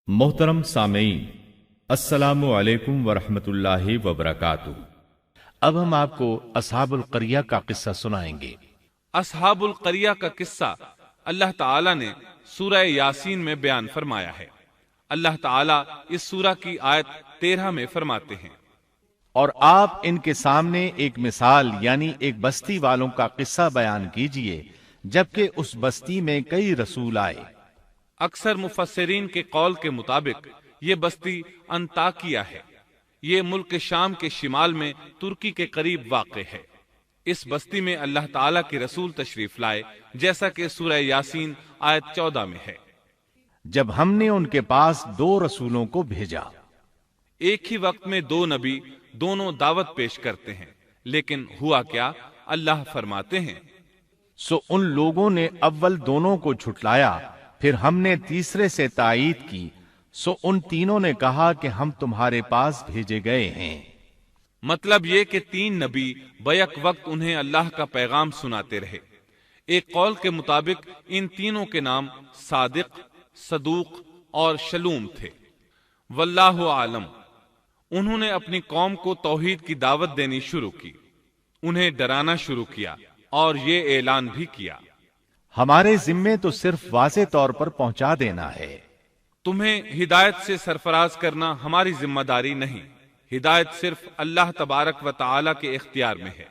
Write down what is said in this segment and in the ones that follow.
मोहतरम सामीन, अस्सलामु अलैकुम वरहमतुल्लाहि वबरकातुहू। अब हम आपको असहाबुल क़रिया का किस्सा सुनाएंगे। असहाबुल क़रिया का किस्सा अल्लाह ताला ने सूरह यासीन में बयान फरमाया है। अल्लाह ताला इस सूरह की आयत 13 में फरमाते हैं, और आप इनके सामने एक मिसाल यानी एक बस्ती वालों का किस्सा बयान कीजिए, जबकि उस बस्ती में कई रसूल आए। अक्सर मुफस्सिरीन के कौल के मुताबिक ये बस्ती अंताकिया है। ये मुल्क शाम के शिमाल में तुर्की के करीब वाक़ है। इस बस्ती में अल्लाह ताला के रसूल तशरीफ लाए, जैसा कि सूरह यासीन आयत 14 में है। जब हमने उनके पास 2 रसूलों को भेजा। एक ही वक्त में 2 नबी दोनों दावत पेश करते हैं, लेकिन हुआ क्या, अल्लाह फरमाते हैं, सो उन लोगों ने अव्वल दोनों को झुठलाया, फिर हमने तीसरे से तायीद की, सो उन तीनों ने कहा कि हम तुम्हारे पास भेजे गए हैं। मतलब ये कि 3 नबी बैक वक्त उन्हें अल्लाह का पैगाम सुनाते रहे। एक कौल के मुताबिक इन तीनों के नाम सादिक, सदूक और शलूम थे। वल्लाहु आलम। उन्होंने अपनी कौम को तौहीद की दावत देनी शुरू की, उन्हें डराना शुरू किया और ये ऐलान भी किया, हमारे जिम्मे तो सिर्फ वाज़े तौर पर पहुंचा देना है। तुम्हें हिदायत से सरफराज करना हमारी जिम्मेदारी नहीं। हिदायत सिर्फ अल्लाह तबारक व तआला के इख्तियार में है।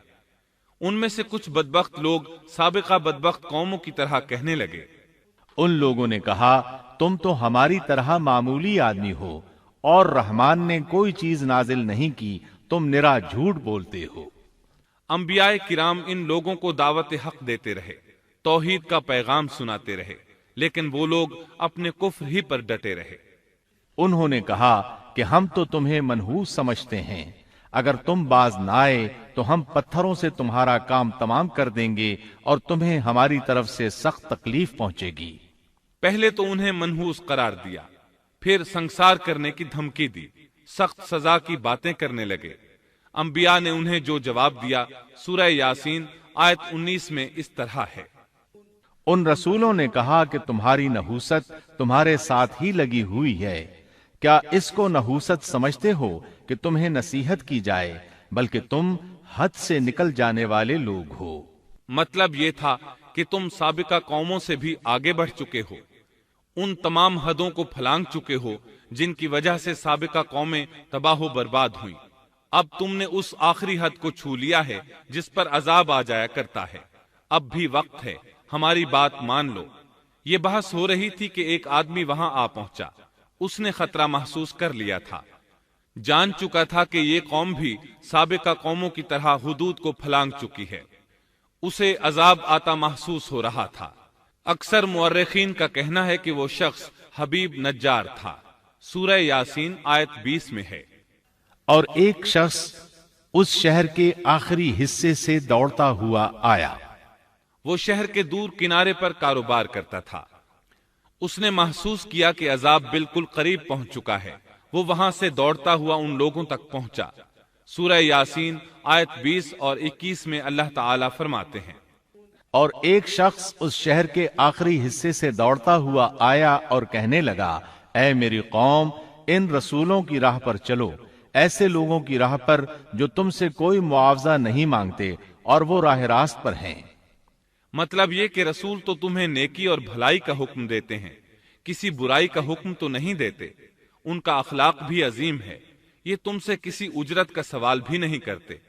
उनमें से कुछ बदबख्त लोग साबिका बदबख्त कौमों की तरह कहने लगे। उन लोगों ने कहा, तुम तो हमारी तरह मामूली आदमी हो और रहमान ने कोई चीज नाजिल नहीं की, तुम निरा झूठ बोलते हो। अंबियाए किराम इन लोगों को दावत हक देते रहे, तौहीद का पैगाम सुनाते रहे, लेकिन वो लोग अपने कुफ्र ही पर डटे रहे। उन्होंने कहा कि हम तो तुम्हें मनहूस समझते हैं, अगर तुम बाज न आए तो हम पत्थरों से तुम्हारा काम तमाम कर देंगे और तुम्हें हमारी तरफ से सख्त तकलीफ पहुंचेगी। पहले तो उन्हें मनहूस करार दिया, फिर संसार करने की धमकी दी, सख्त सजा की बातें करने लगे। अंबिया ने उन्हें जो जवाब दिया, सूरह यासीन आयत 19 में इस तरह है, उन रसूलों ने कहा कि तुम्हारी नहूसत तुम्हारे साथ ही लगी हुई है। क्या इसको नहूसत समझते हो कि तुम्हें नसीहत की जाए, बल्कि तुम हद से निकल जाने वाले लोग हो। मतलब ये था कि तुम साबिका कौमों से भी आगे बढ़ चुके हो, उन तमाम हदों को फलांग चुके हो जिनकी वजह से साबिका कौमें तबाह बर्बाद हुई। अब तुमने उस आखिरी हद को छू लिया है जिस पर अजाब आ जाया करता है। अब भी वक्त है, हमारी बात मान लो। ये बहस हो रही थी कि एक आदमी वहां आ पहुंचा। उसने खतरा महसूस कर लिया था, जान चुका था कि ये कौम भी साबिका कौमों की तरह हुदूद को फलांग चुकी है। उसे अजाब आता महसूस हो रहा था। अक्सर मुअर्रिखीन का कहना है कि वो शख्स हबीब नज्जार था। सूरह यासीन आयत 20 में है, और एक शख्स उस शहर के आखिरी हिस्से से दौड़ता हुआ आया। वो शहर के दूर किनारे पर कारोबार करता था। उसने महसूस किया कि अजाब बिल्कुल करीब पहुंच चुका है। वो वहां से दौड़ता हुआ उन लोगों तक पहुंचा। सूरह यासीन आयत 20 और 21 में अल्लाह ताला फरमाते हैं, और एक शख्स उस शहर के आखिरी हिस्से से दौड़ता हुआ आया और कहने लगा, ऐ मेरी कौम, इन रसूलों की राह पर चलो, ऐसे लोगों की राह पर जो तुमसे कोई मुआवजा नहीं मांगते और वो राह रास्त पर हैं। मतलब ये कि रसूल तो तुम्हें नेकी और भलाई का हुक्म देते हैं, किसी बुराई का हुक्म तो नहीं देते। उनका अखलाक भी अजीम है, ये तुमसे किसी उजरत का सवाल भी नहीं करते।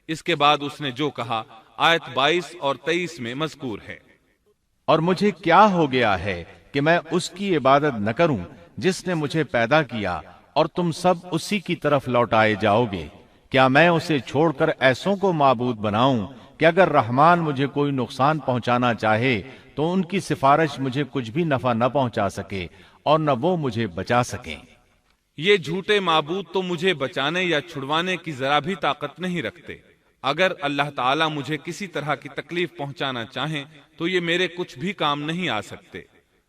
इसके बाद उसने जो कहा आयत 22 और 23 में मज़कूर है, और मुझे क्या हो गया है कि मैं उसकी इबादत न करूं जिसने मुझे पैदा किया, और तुम सब उसी की तरफ लौटाए जाओगे। क्या मैं उसे छोड़कर ऐसों को माबूद बनाऊं कि अगर रहमान मुझे कोई नुकसान पहुंचाना चाहे तो उनकी सिफारिश मुझे कुछ भी नफा न पहुंचा सके और न वो मुझे बचा सकें। ये झूठे माबूद तो मुझे बचाने या छुड़वाने की जरा भी ताकत नहीं रखते। अगर अल्लाह ताला मुझे किसी तरह की तकलीफ पहुंचाना चाहें तो ये मेरे कुछ भी काम नहीं आ सकते।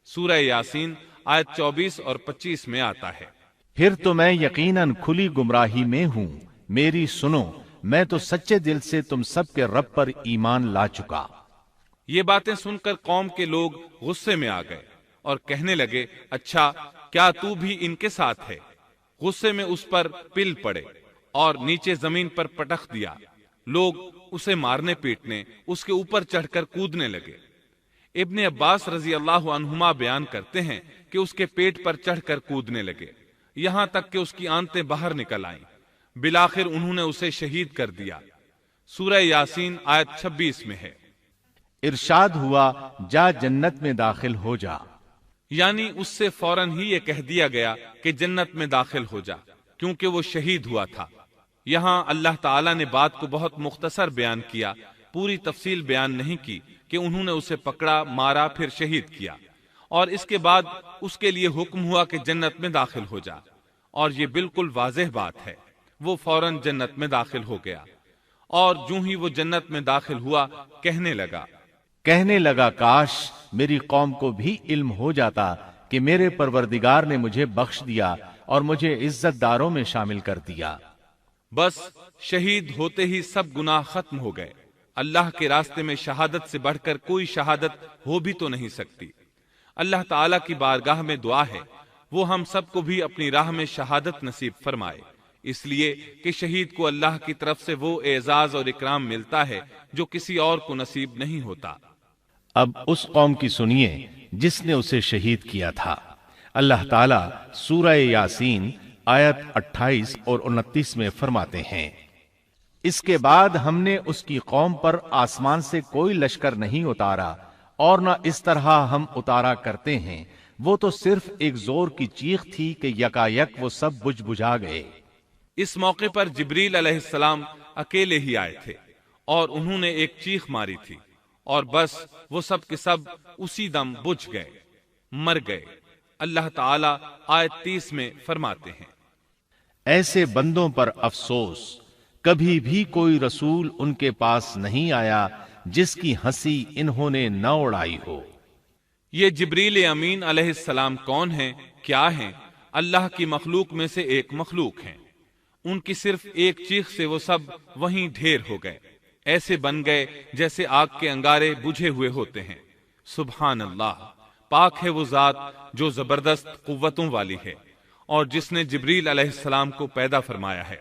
सूरह यासीन आयत 24 और 25 में आता है, फिर तो मैं यकीनन खुली गुमराही में हूं, मेरी सुनो, मैं तो सच्चे दिल से तुम सब के रब पर ईमान ला चुका। ये बातें सुनकर कौम के लोग गुस्से में आ गए اور کہنے لگے اچھا کیا تو بھی ان کے ساتھ ہے؟ غصے میں اس پر پل پڑے اور نیچے زمین پر پٹخ دیا۔ لوگ اسے مارنے پیٹنے اس کے اوپر چڑھ کر کودنے لگے۔ ابن عباس رضی اللہ عنہما بیان کرتے ہیں کہ اس کے پیٹ پر چڑھ کر کودنے لگے، یہاں تک کہ اس کی آنتیں باہر نکل آئیں۔ بالآخر انہوں نے اسے شہید کر دیا۔ سورہ یاسین آیت 26 میں ہے۔ ارشاد ہوا جا جنت میں داخل ہو جا، یعنی اس سے فوراً ہی یہ کہہ دیا گیا کہ جنت میں داخل ہو جا، کیونکہ وہ شہید ہوا تھا۔ یہاں اللہ تعالیٰ نے بات کو بہت مختصر بیان کیا، پوری تفصیل بیان نہیں کی کہ انہوں نے اسے پکڑا، مارا، پھر شہید کیا، اور اس کے بعد اس کے لیے حکم ہوا کہ جنت میں داخل ہو جا، اور یہ بالکل واضح بات ہے۔ وہ فوراً جنت میں داخل ہو گیا، اور جو ہی وہ جنت میں داخل ہوا کہنے لگا کاش میری قوم کو بھی علم ہو جاتا کہ میرے پروردگار نے مجھے بخش دیا اور مجھے عزت داروں میں شامل کر دیا۔ بس شہید ہوتے ہی سب گناہ ختم ہو گئے۔ اللہ کے راستے میں شہادت سے بڑھ کر کوئی شہادت ہو بھی تو نہیں سکتی۔ اللہ تعالیٰ کی بارگاہ میں دعا ہے وہ ہم سب کو بھی اپنی راہ میں شہادت نصیب فرمائے، اس لیے کہ شہید کو اللہ کی طرف سے وہ اعزاز اور اکرام ملتا ہے جو کسی اور کو نصیب نہیں ہوتا۔ اب اس قوم کی سنیے جس نے اسے شہید کیا تھا۔ اللہ تعالیٰ سورہ یاسین آیت 28 اور 29 میں فرماتے ہیں، اس کے بعد ہم نے اس کی قوم پر آسمان سے کوئی لشکر نہیں اتارا اور نہ اس طرح ہم اتارا کرتے ہیں، وہ تو صرف ایک زور کی چیخ تھی کہ یکایک وہ سب بجھ بجھا گئے۔ اس موقع پر جبریل علیہ السلام اکیلے ہی آئے تھے اور انہوں نے ایک چیخ ماری تھی اور بس وہ سب کے سب اسی دم بجھ گئے، مر گئے۔ اللہ تعالیٰ آیت 30 میں فرماتے ہیں، ایسے بندوں پر افسوس، کبھی بھی کوئی رسول ان کے پاس نہیں آیا جس کی ہنسی انہوں نے نہ اڑائی ہو۔ یہ جبریل امین علیہ السلام کون ہیں، کیا ہیں؟ اللہ کی مخلوق میں سے ایک مخلوق ہیں۔ ان کی صرف ایک چیخ سے وہ سب وہیں ڈھیر ہو گئے، ایسے بن گئے جیسے آگ کے انگارے بجھے ہوئے ہوتے ہیں۔ سبحان اللہ، پاک ہے وہ ذات جو زبردست قوتوں والی ہے اور جس نے جبریل علیہ السلام کو پیدا فرمایا ہے۔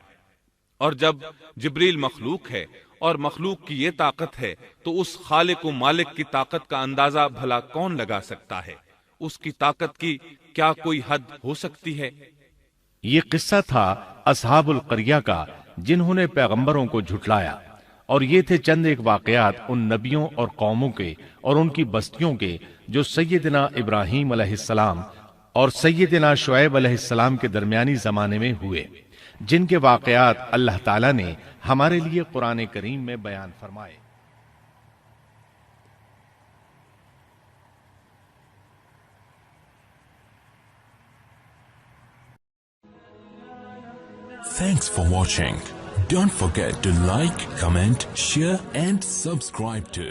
اور جب جبریل مخلوق ہے اور مخلوق کی یہ طاقت ہے تو اس خالق و مالک کی طاقت کا اندازہ بھلا کون لگا سکتا ہے؟ اس کی طاقت کی کیا کوئی حد ہو سکتی ہے؟ یہ قصہ تھا اصحاب القریہ کا جنہوں نے پیغمبروں کو جھٹلایا، اور یہ تھے چند ایک واقعات ان نبیوں اور قوموں کے اور ان کی بستیوں کے جو سیدنا ابراہیم علیہ السلام اور سیدنا شعیب علیہ السلام کے درمیانی زمانے میں ہوئے، جن کے واقعات اللہ تعالیٰ نے ہمارے لیے قرآن کریم میں بیان فرمائے۔ Thanks for watching. Don't forget to like, comment, share and subscribe to